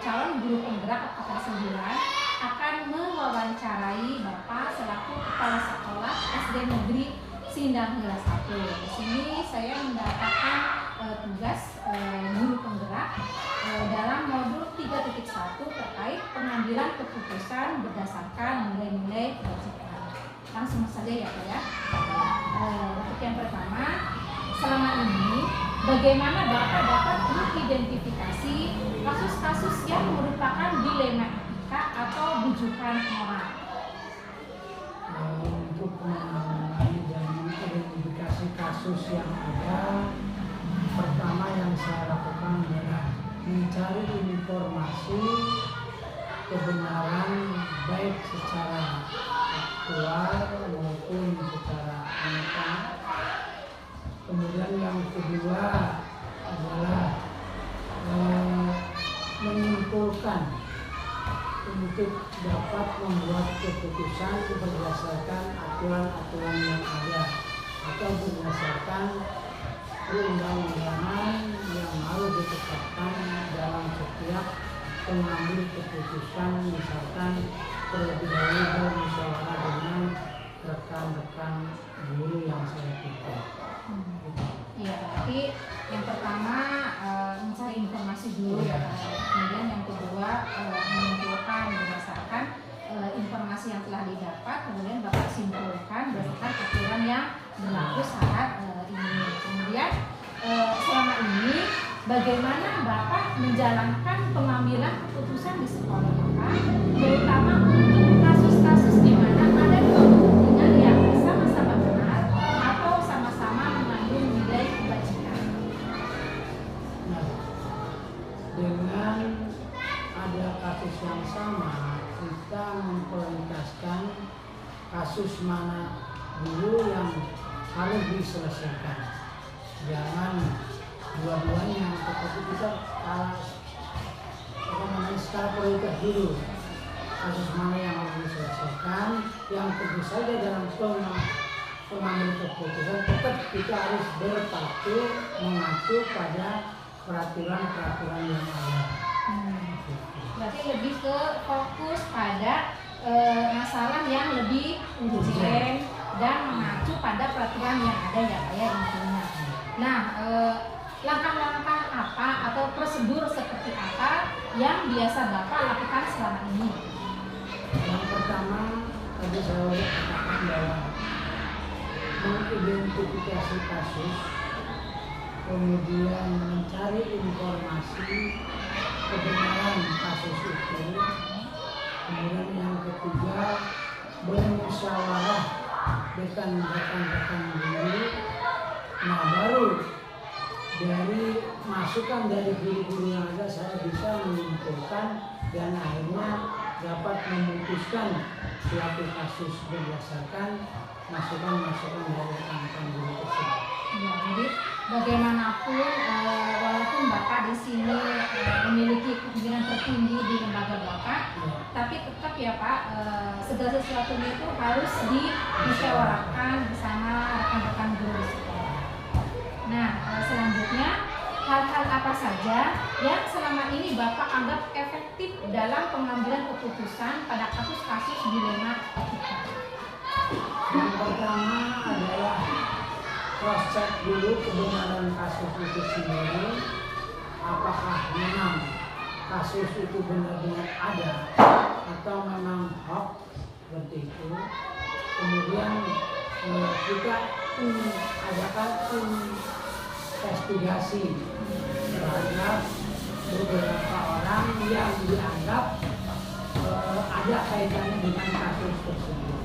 calon guru penggerak ketersediaan akan mewawancarai Bapak selaku Kepala Sekolah SD Negeri Sindang Heula 1. Di sini saya mendapatkan tugas guru penggerak dalam modul 3.1 terkait pengambilan keputusan berdasarkan nilai-nilai kebajikan. Langsung saja ya Pak ya. Untuk yang pertama, selama ini bagaimana Bapak dapat mengidentifikasi kasus-kasus yang merupakan dilema etika atau bujukan moral? Untuk menangani dan mengidentifikasi kasus yang ada, pertama yang saya lakukan adalah mencari informasi kebenaran baik secara aktual maupun secara nyata. Kemudian yang kedua adalah menyimpulkan untuk dapat membuat keputusan berdasarkan aturan-aturan yang ada atau berdasarkan perundang-undangan yang harus ditetapkan dalam setiap pengambil keputusan, misalkan terlebih dahulu bermusyawarah dengan rekan-rekan guru yang saya pimpin. Iya, berarti yang pertama mencari informasi dulu ya, kemudian yang kedua menyimpulkan berdasarkan informasi yang telah didapat, kemudian Bapak simpulkan berdasarkan aturan yang berlaku saat ini. Kemudian selama ini bagaimana Bapak menjalankan pengambilan keputusan di sekolah Bapak, terutama untuk kasus-kasus di mana ada kepentingan yang sama-sama benar atau sama-sama mengandung nilai kebajikan. Nah, dengan ada kasus yang sama, kita memprioritaskan kasus mana dulu yang harus diselesaikan. Jangan dua-duanya, tetapi kita skala prioritas dulu. Kasus mana yang harus diselesaikan, yang tentu saja dalam pengambil keputusan tetap kita harus berpacu mengacu pada peraturan-peraturan yang ada. Berarti lebih ke fokus pada masalah yang lebih urgent dan mengacu pada peraturan yang ada ya Pak ya intinya. Nah, langkah-langkah apa atau prosedur seperti apa yang biasa Bapak lakukan selama ini? Yang pertama tadi saya sudah katakan bahwa mengidentifikasi kasus, kemudian mencari informasi kebenaran kasus itu, kemudian yang ketiga bermusyawarah dengan rekan-rekan guru. Nah, baru dari masukan dari guru-guru yang ada saya bisa menyimpulkan dan akhirnya dapat memutuskan suatu kasus berdasarkan masukan-masukan dari rekan-rekan guru tersebut. Ya, jadi bagaimanapun walaupun Bapak di sini memiliki kepemimpinan tertinggi di lembaga Bapak, tapi tetap ya Pak, segala sesuatunya itu harus dimusyawarahkan bersama rekan-rekan guru di sekolah. Nah, selanjutnya hal-hal apa saja yang selama ini Bapak anggap efektif dalam pengambilan keputusan pada kasus-kasus dilema etika? Yang pertama adalah cross check dulu kebenaran kasus itu sendiri, apakah memang kasus itu benar-benar ada atau memang hoax seperti itu. Kemudian kita adakan investigasi terhadap beberapa orang yang dianggap ada kaitannya dengan kasus tersebut.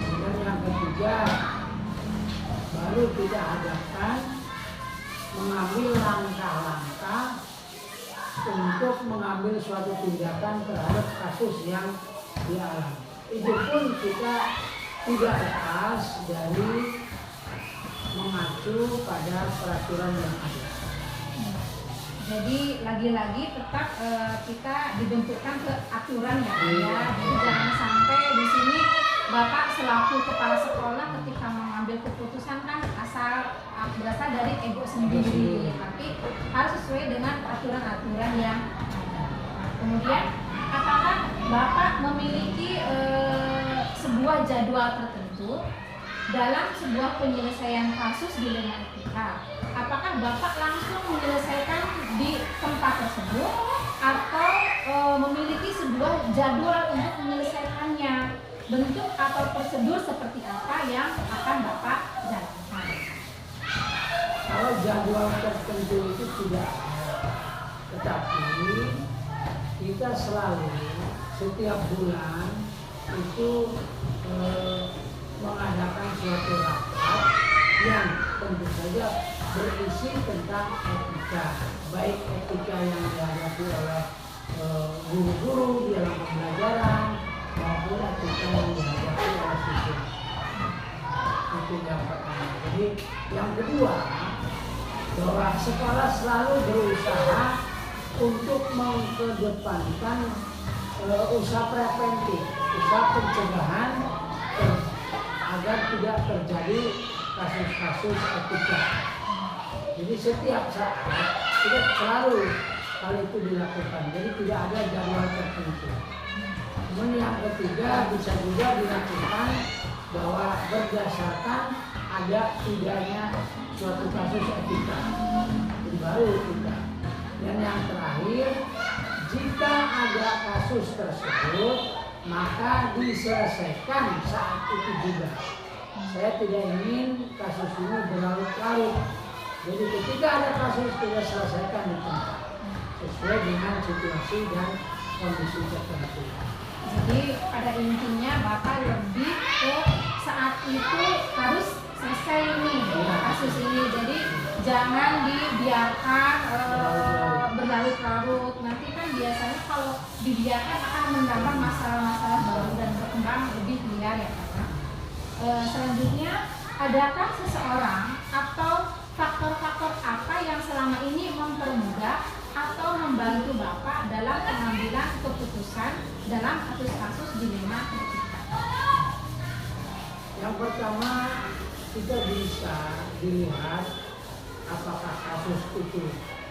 Kemudian yang ketiga, baru kita adakan mengambil langkah-langkah untuk mengambil suatu tindakan terhadap kasus yang dialami. Itu pun kita tidak lepas dari mengacu pada peraturan yang ada. Jadi lagi-lagi tetap kita dibentukkan ke aturan ya Pak ya. Jadi jangan sampai di sini Bapak selaku kepala sekolah ketika mengambil keputusan kan berasal dari ego sendiri, tapi harus sesuai dengan aturan-aturan yang ada. Kemudian, apakah Bapak memiliki sebuah jadwal tertentu dalam sebuah penyelesaian kasus dilema etika? Apakah Bapak langsung menyelesaikan di tempat tersebut atau memiliki sebuah jadwal untuk menyelesaikannya? Bentuk atau prosedur seperti apa yang akan Bapak jalankan? Kalau jadwal tertentu itu tidak ada, tetapi kita selalu setiap bulan itu mengadakan suatu rapat yang tentu saja berisi tentang etika, baik etika yang dihadapi oleh guru-guru di dalam pembelajaran maupun etika yang dihadapi oleh siswa. Itu yang pertama. Jadi yang kedua, bahwa sekolah selalu berusaha untuk mengedepankan usaha preventif, usaha pencegahan agar tidak terjadi kasus-kasus etika. Jadi setiap saat kita selalu hal itu dilakukan. Jadi tidak ada jadwal tertentu. Kemudian yang ketiga bisa juga dilakukan bahwa berdasarkan ada tidaknya suatu kasus etika. Jadi baru kita. Dan yang terakhir, jika ada kasus tersebut maka diselesaikan saat itu juga. Saya tidak ingin kasus ini berlarut-larut. Jadi ketika ada kasus kita selesaikan di tempat sesuai dengan situasi dan kondisi tertentu. Jadi pada intinya Bapak lebih ke saat itu harus selesai nih kasus ini. Jadi jangan dibiarkan berlarut-larut. Nanti kan biasanya kalau dibiarkan akan menambah masalah-masalah baru dan berkembang lebih liar ya Pak. Selanjutnya, adakah seseorang atau faktor-faktor apa yang selama ini mempermudah atau membantu Bapak dalam pengambilan keputusan dalam kasus-kasus dilema etika? Yang pertama, kita bisa dilihat apakah kasus itu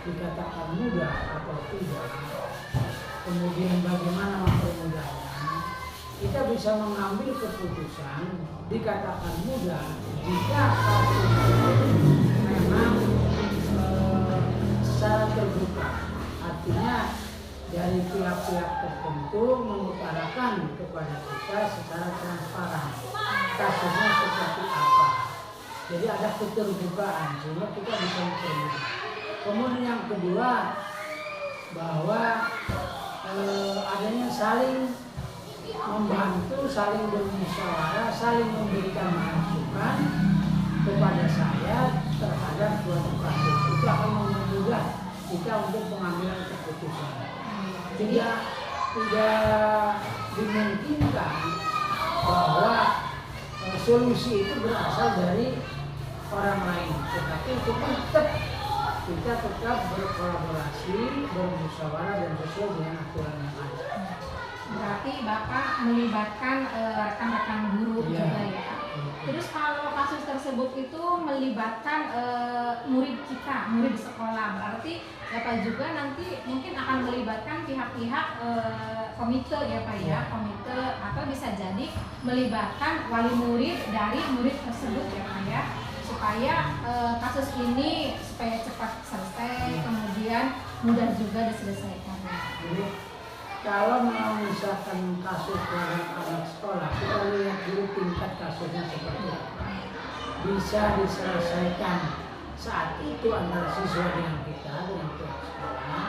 dikatakan mudah atau tidak. Kemudian bagaimana mempermudahnya. Kita bisa mengambil keputusan dikatakan mudah jika kasus itu memang secara terbuka. Artinya dari pihak-pihak tertentu mengutarakan kepada kita secara transparan kasusnya seperti apa. Jadi ada keterbukaan sehingga kita bisa mempermudah. Kemudian yang kedua, bahwa adanya saling membantu, saling bermusyawarah, saling memberikan masukan kepada saya terhadap suatu kasus. Itu akan mempermudah kita untuk pengambilan keputusan. Tidak dimungkinkan bahwa solusi itu berasal dari orang lain, tetapi itu kita tetap berkolaborasi, bermusyawarah dan sesuai dengan aturan yang ada. Berarti Bapak melibatkan rekan-rekan guru juga ya. Terus kalau kasus tersebut itu melibatkan murid kita, murid sekolah, berarti Bapak juga nanti mungkin akan melibatkan pihak-pihak komite ya Pak ya, komite, atau bisa jadi melibatkan wali murid dari murid tersebut ya Pak ya, supaya kasus ini supaya cepat selesai, kemudian mudah juga diselesaikan. Kalau mau misalkan kasus dalam anak sekolah, kita lihat dulu tingkat kasusnya seperti apa. Bisa diselesaikan saat itu antara siswa dengan kita, dengan pihak sekolah.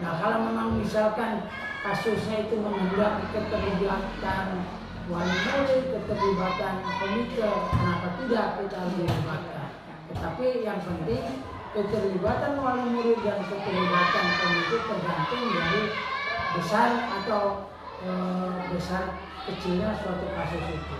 Nah kalau memang misalkan kasusnya itu mengundang keterlibatan wali murid, keterlibatan komite, kenapa tidak kita libatkan? Tetapi yang penting keterlibatan wali murid dan keterlibatan komite tergantung dari besar atau besar kecilnya suatu kasus itu.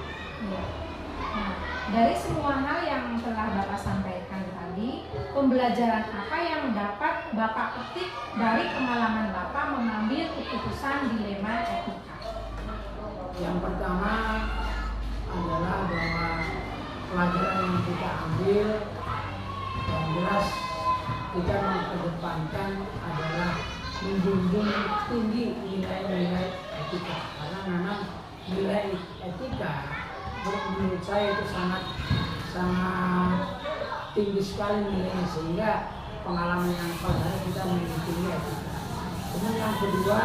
Nah, dari semua hal yang telah Bapak sampaikan tadi, pembelajaran apa yang dapat Bapak petik dari pengalaman Bapak mengambil keputusan dilema etika? Yang pertama adalah bahwa pelajaran yang kita ambil yang jelas kita mengedepankan adalah menjunjung tinggi nilai-nilai etika, karena memang nilai etika menurut saya itu sangat tinggi sekali nilainya, sehingga pengalaman yang pada kita memiliki etika. Kemudian yang kedua,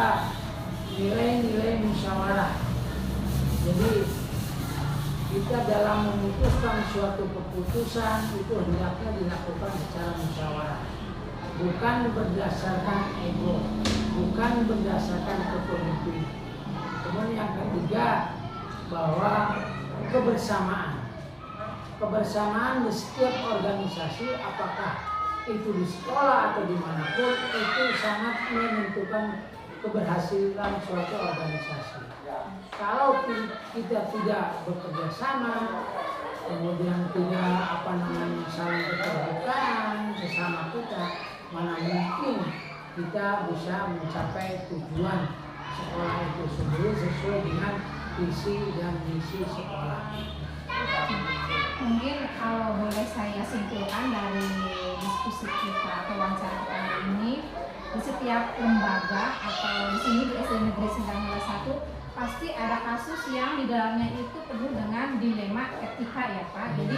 nilai-nilai musyawarah. Jadi kita dalam memutuskan suatu keputusan itu hendaknya dilakukan secara musyawarah, bukan berdasarkan ego, bukan berdasarkan kepemimpinan. Kemudian yang ketiga, bahwa kebersamaan di setiap organisasi, apakah itu di sekolah atau dimanapun, itu sangat menentukan keberhasilan suatu organisasi. Kalau kita tidak bekerja sama, kemudian tidak saling keterbukaan sesama kita, mana mungkin kita bisa mencapai tujuan sekolah itu sendiri sesuai dengan visi dan misi sekolah. Mungkin kalau boleh saya simpulkan dari diskusi kita atau wawancara kali ini, di setiap lembaga atau di sini di SD Negeri Sindang 1 pasti ada kasus yang di dalamnya itu penuh dengan dilema etika ya Pak. Jadi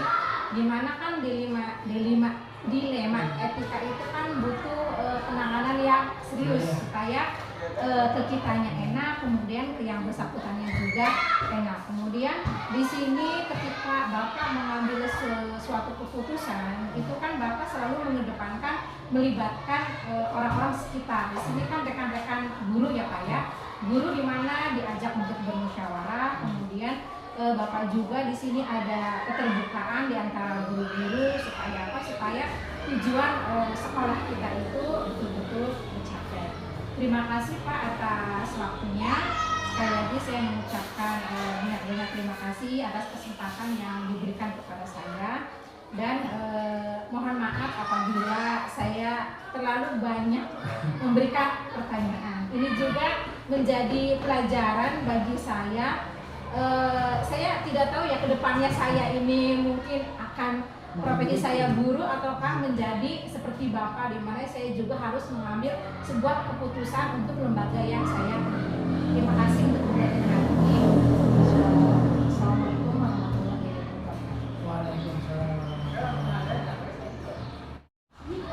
dimana kan dilema etika itu kan butuh penanganan yang serius supaya ke kitanya enak, kemudian ke yang bersangkutannya juga enak. Kemudian di sini ketika Bapak mengambil suatu keputusan, itu kan Bapak selalu mengedepankan melibatkan orang-orang sekitar. Di sini kan rekan-rekan guru ya Pak ya. Guru di mana diajak untuk bermusyawarah, kemudian Bapak juga di sini ada keterbukaan di antara guru-guru supaya apa? Supaya tujuan sekolah kita itu betul-betul tercapai. Terima kasih Pak atas waktunya. Sekali lagi saya mengucapkan banyak-banyak terima kasih atas kesempatan yang diberikan kepada saya, dan mohon maaf apabila saya terlalu banyak memberikan pertanyaan. Ini juga menjadi pelajaran bagi saya. Saya tidak tahu ya kedepannya saya ini mungkin akan profesi saya guru ataukah menjadi seperti Bapak, di mana saya juga harus mengambil sebuah keputusan untuk lembaga yang saya pilih. Terima kasih untuk mendengarkan ini. Assalamualaikum warahmatullahi wabarakatuh.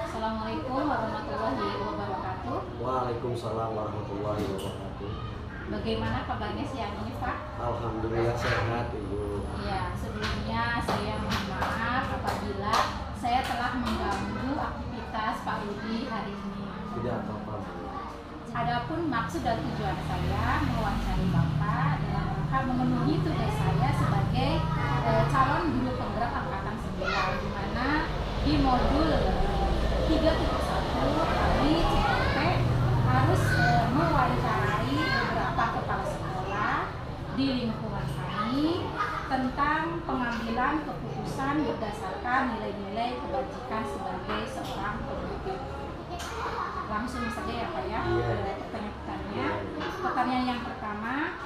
Assalamualaikum warahmatullahi wabarakatuh. Waalaikumsalam warahmatullahi wabarakatuh. Bagaimana kabarnya siang ini Pak? Alhamdulillah sehat Ibu. Ya, sebelumnya saya mohon maaf apabila saya telah mengganggu aktivitas Pak Rudi hari ini. Tidak apa-apa Bu. Adapun maksud dan tujuan saya mewawancari Bapak dalam rangka memenuhi tugas saya sebagai calon guru penggerak angkatan 9, di mana di modul 3.1 kami CLP harus mewawancarai beberapa kepala sekolah di lingkungan kami tentang pengambilan keputusan berdasarkan nilai-nilai kebajikan sebagai seorang pemimpin. Langsung saja ya Pak ya, pertanyaan-pertanyaannya. Pertanyaan yang pertama,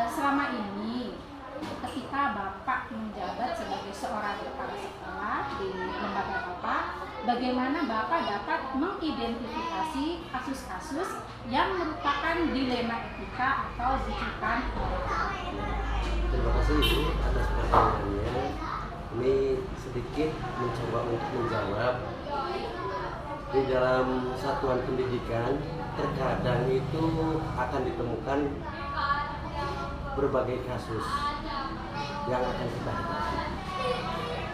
selama ini ketika Bapak menjabat sebagai seorang kepala sekolah di lembaga Bapak, bagaimana Bapak dapat mengidentifikasi kasus-kasus yang merupakan dilema etika atau bisikan? Terima kasih Ibu atas pertanyaannya. Ini sedikit mencoba untuk menjawab. Di dalam satuan pendidikan terkadang itu akan ditemukan berbagai kasus yang akan kita hadapi.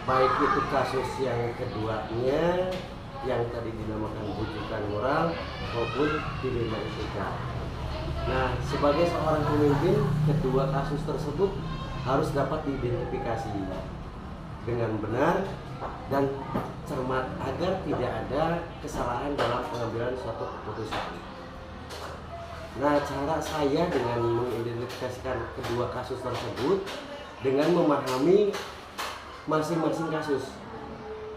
Baik itu kasus yang keduanya yang tadi dinamakan bujukan moral maupun dilema etika. Nah, sebagai seorang pemimpin, kedua kasus tersebut harus dapat diidentifikasi dengan benar dan cermat agar tidak ada kesalahan dalam pengambilan suatu keputusan. Nah, cara saya dengan mengidentifikasikan kedua kasus tersebut dengan memahami masing-masing kasus.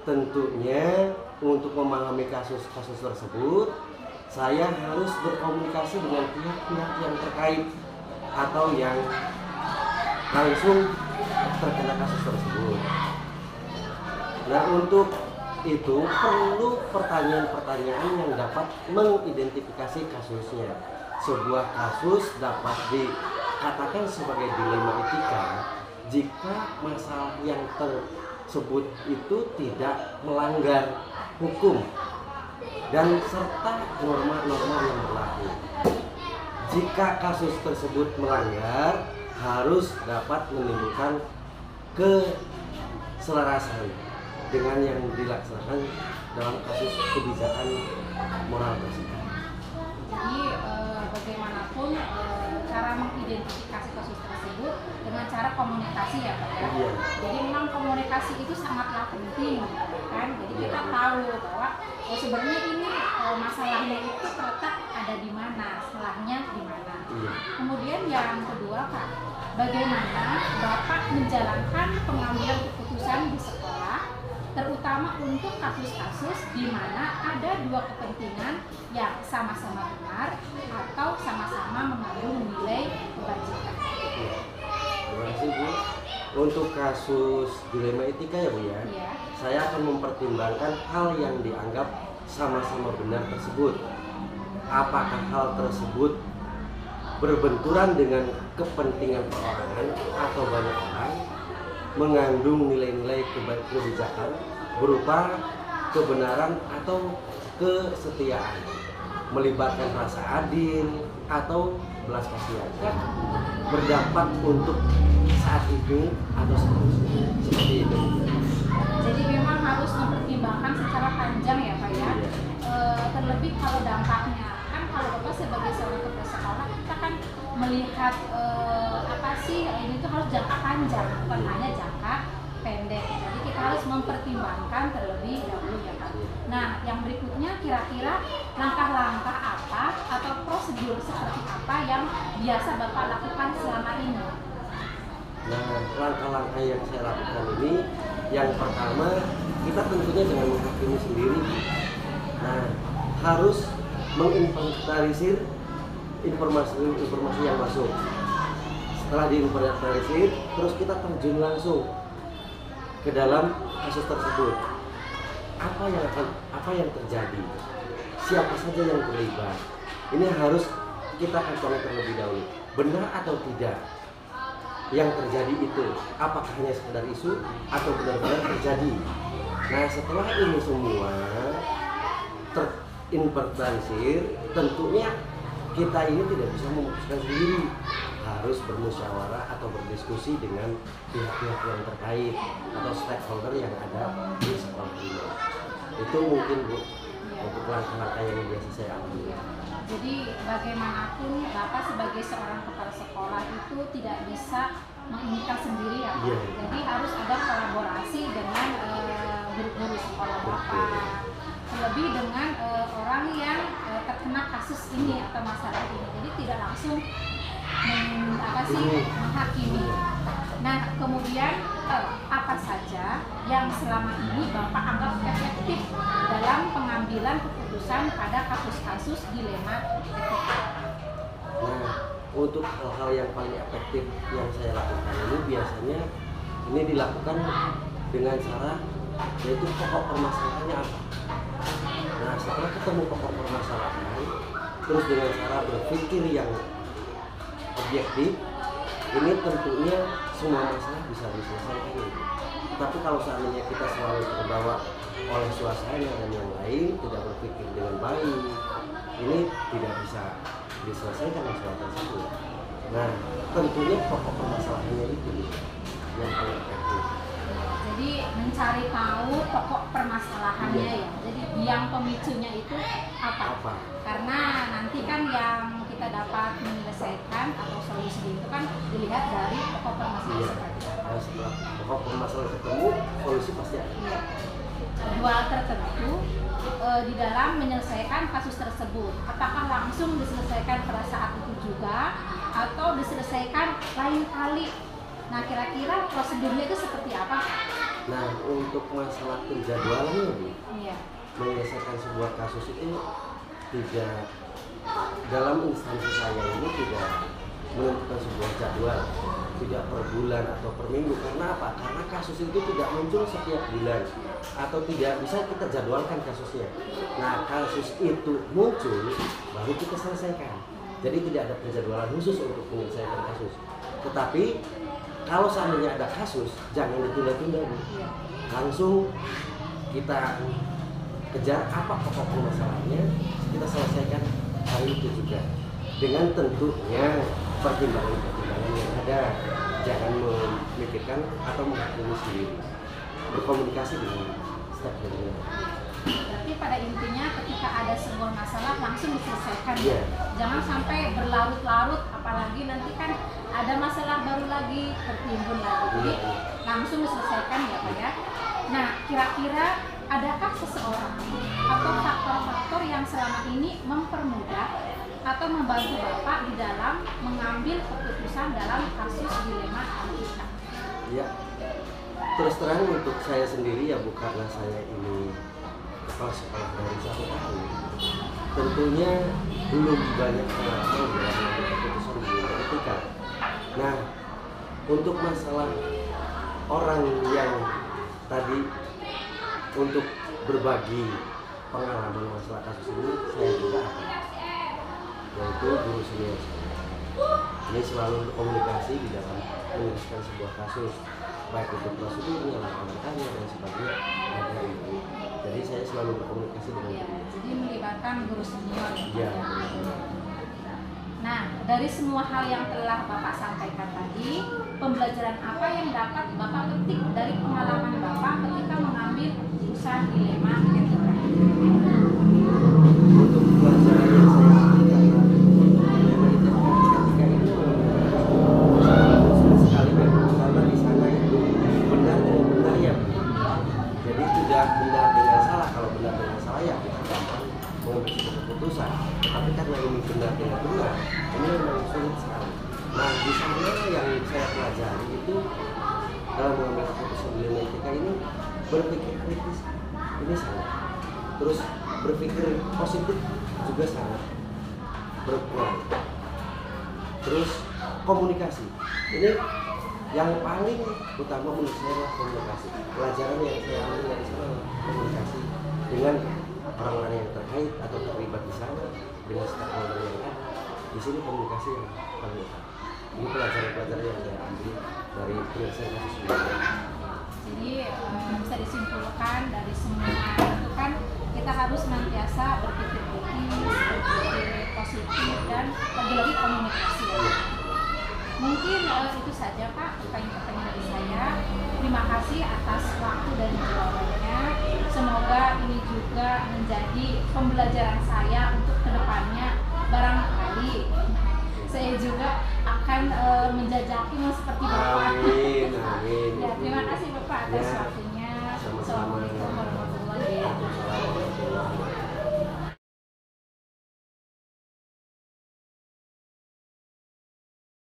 Tentunya untuk memahami kasus-kasus tersebut, saya harus berkomunikasi dengan pihak-pihak yang terkait atau yang langsung terkena kasus tersebut. Nah, untuk itu perlu pertanyaan-pertanyaan yang dapat mengidentifikasi kasusnya. Sebuah kasus dapat dikatakan sebagai dilema etika jika masalah yang tersebut itu tidak melanggar hukum dan serta norma-norma yang berlaku. Jika kasus tersebut melanggar, harus dapat menimbulkan keselarasan dengan yang dilaksanakan dalam kasus kebijakan moral tersebut. Jadi bagaimanapun cara mengidentifikasi kasus tersebut dengan cara komunikasi ya Pak ya. Iya. Jadi memang komunikasi itu sangatlah penting kan. Jadi kita tahu bahwa sebenarnya ini masalahnya itu terletak ada di mana, salahnya di mana. Iya. Kemudian yang kedua Pak, bagaimana Bapak menjalankan pengambilan keputusan di sekolah, terutama untuk kasus-kasus di mana ada dua kepentingan yang sama-sama benar atau sama-sama mengandung nilai kebajikan. Terima kasih Bu. Untuk kasus dilema etika ya Bu ya, Iya. saya akan mempertimbangkan hal yang dianggap sama-sama benar tersebut. Apakah hal tersebut berbenturan dengan kepentingan perorangan atau banyak orang, mengandung nilai-nilai kebijakan berupa kebenaran atau kesetiaan, melibatkan rasa adil atau belas kasihan, berdampak untuk saat itu atau seterusnya, seperti itu. Jadi memang harus mempertimbangkan secara panjang ya Pak ya. Terlebih kalau dampaknya kan, kalau Bapak sebagai seorang kepala sekolah kita kan melihat apa sih ini tuh harus jangka panjang, bukan hanya jangka pendek. Jadi kita harus mempertimbangkan terlebih dahulu ya Pak. Nah, yang berikutnya kira-kira langkah-langkah apa atau prosedur seperti apa yang biasa Bapak lakukan selama ini? Nah, langkah-langkah yang saya lakukan ini, yang pertama kita tentunya dengan menghakimi sendiri. Nah, harus menginventarisir informasi yang masuk. Setelah diinventarisir, terus kita terjun langsung ke dalam kasus tersebut. Apa yang terjadi? Siapa saja yang terlibat? Ini harus kita ketahui terlebih dahulu. Benar atau tidak yang terjadi itu? Apakah hanya sekedar isu atau benar-benar terjadi? Nah, setelah ini semua terinventarisir, tentunya kita ini tidak bisa memutuskan sendiri, harus bermusyawarah atau berdiskusi dengan pihak-pihak yang terkait atau stakeholder yang ada di sekolah ini. Itu mungkin Bu, untuk langkah-langkah yang biasa saya ambil. Jadi bagaimanapun Bapak sebagai seorang kepala sekolah itu tidak bisa menginginkan sendiri ya Pak. Iya. Jadi harus ada kolaborasi dengan guru-guru sekolah Bapak, terlebih dengan orang yang terkena kasus ini atau masalah ini. Jadi tidak langsung menghakimi. Nah, kemudian apa saja yang selama ini Bapak anggap efektif dalam pengambilan keputusan pada kasus-kasus dilema etika? Nah, untuk hal-hal yang paling efektif yang saya lakukan ini biasanya ini dilakukan dengan cara, yaitu pokok permasalahannya apa. Nah, setelah ketemu pokok permasalahan, terus dengan cara berpikir yang objektif, ini tentunya semua masalah bisa diselesaikan. Tapi kalau seandainya kita selalu terbawa oleh suasana dan yang lain, tidak berpikir dengan baik, ini tidak bisa diselesaikan masalah tersebut. Nah, tentunya pokok permasalahannya itu yang paling efektif. Jadi mencari tahu pokok permasalahannya Iya. ya. Jadi biang pemicunya itu apa? Karena nanti kan yang kita dapat menyelesaikan atau solusi itu kan dilihat dari pokok permasalahan Iya. seperti apa. Nah, setelah pokok permasalahan ketemu, solusi pasti ada. Iya. Dua tertentu di dalam menyelesaikan kasus tersebut. Apakah langsung diselesaikan pada saat itu juga atau diselesaikan lain kali? Nah, kira-kira prosedurnya itu seperti apa? Nah, untuk masalah penjadwalannya, Bu, Iya. menyelesaikan sebuah kasus itu tidak, dalam instansi saya ini tidak menentukan sebuah jadwal. tidak per bulan atau per minggu. Karena apa? Karena kasus itu tidak muncul setiap bulan atau tidak bisa kita jadwalkan kasusnya. Nah, kasus itu muncul baru kita selesaikan. Jadi tidak ada penjadwalan khusus untuk menyelesaikan kasus. Tetapi kalau seandainya ada kasus, jangan ditunda-tunda, Bu. Langsung kita kejar apa pokok masalahnya, kita selesaikan hari itu juga. Dengan tentunya pertimbangan-pertimbangan yang ada. Jangan memikirkan atau menghakimi sendiri. Berkomunikasi dengan stakeholder. Berarti pada intinya ketika ada sebuah masalah langsung diselesaikan. Iya. Jangan sampai berlarut-larut, apalagi nanti kan ada masalah baru lagi tertimbun lagi. Jadi Iya. langsung diselesaikan ya Pak ya. Nah, kira-kira adakah seseorang atau faktor-faktor yang selama ini mempermudah atau membantu Bapak di dalam mengambil keputusan dalam kasus dilema anak? Ya, terus terang untuk saya sendiri ya, Bu, karena saya ini kepala sekolah dari 1 tahun, tentunya belum banyak pengalaman dalam mengambil keputusan di etika. Nah, untuk masalah orang yang tadi untuk berbagi pengalaman masalah kasus ini, saya juga ada, yaitu guru senior saya. Ini selalu berkomunikasi di dalam menyelesaikan sebuah kasus, baik itu prosedurnya, langkah-langkahnya dan sebagainya ada itu. Jadi saya selalu berkomunikasi dengan Ya, beliau. jadi melibatkan guru senior. Iya. Nah, dari semua hal yang telah Bapak sampaikan tadi, pembelajaran apa yang dapat Bapak petik dari pengalaman Bapak ketika mengambil keputusan dilema etika? Untuk pelajaran yang saya berikan ketika ini sangat sekali memang, karena di sana itu benar dengan benar ya. Jadi tidak benar dengan salah. Kalau benar dengan salah ya kita gampang mengambil sebuah keputusan. Tapi karena ini benar dengan benar, ini memang sulit sekali. Nah, di sana yang saya pelajari itu dalam mengambil keputusan dilema etika ini, berpikir kritis ini sangat, terus berpikir positif juga sangat berperan, terus komunikasi ini yang paling utama menurut saya adalah komunikasi. Pelajaran yang saya ambil dari sana adalah komunikasi dengan orang-orang yang terkait atau terlibat di sana, dengan stakeholder yang ada. Di sini komunikasi yang paling utama. Ini pelajaran-pelajaran yang saya ambil dari penyelesaian kasus ini. Jadi bisa disimpulkan dari semua itu kan kita harus senantiasa berpikir kritis, berpikir positif, dan lagi-lagi komunikasi. Mungkin itu saja Pak pertanyaan dari saya. Terima kasih atas waktu dan jawabannya. Semoga ini juga menjadi pembelajaran saya untuk kedepannya. Barangkali saya juga akan menjajaki seperti Bapak. Amin, amin. Ya, terima kasih Bapak atas Ya, waktunya. sama-sama. Assalamualaikum warahmatullahi wabarakatuh.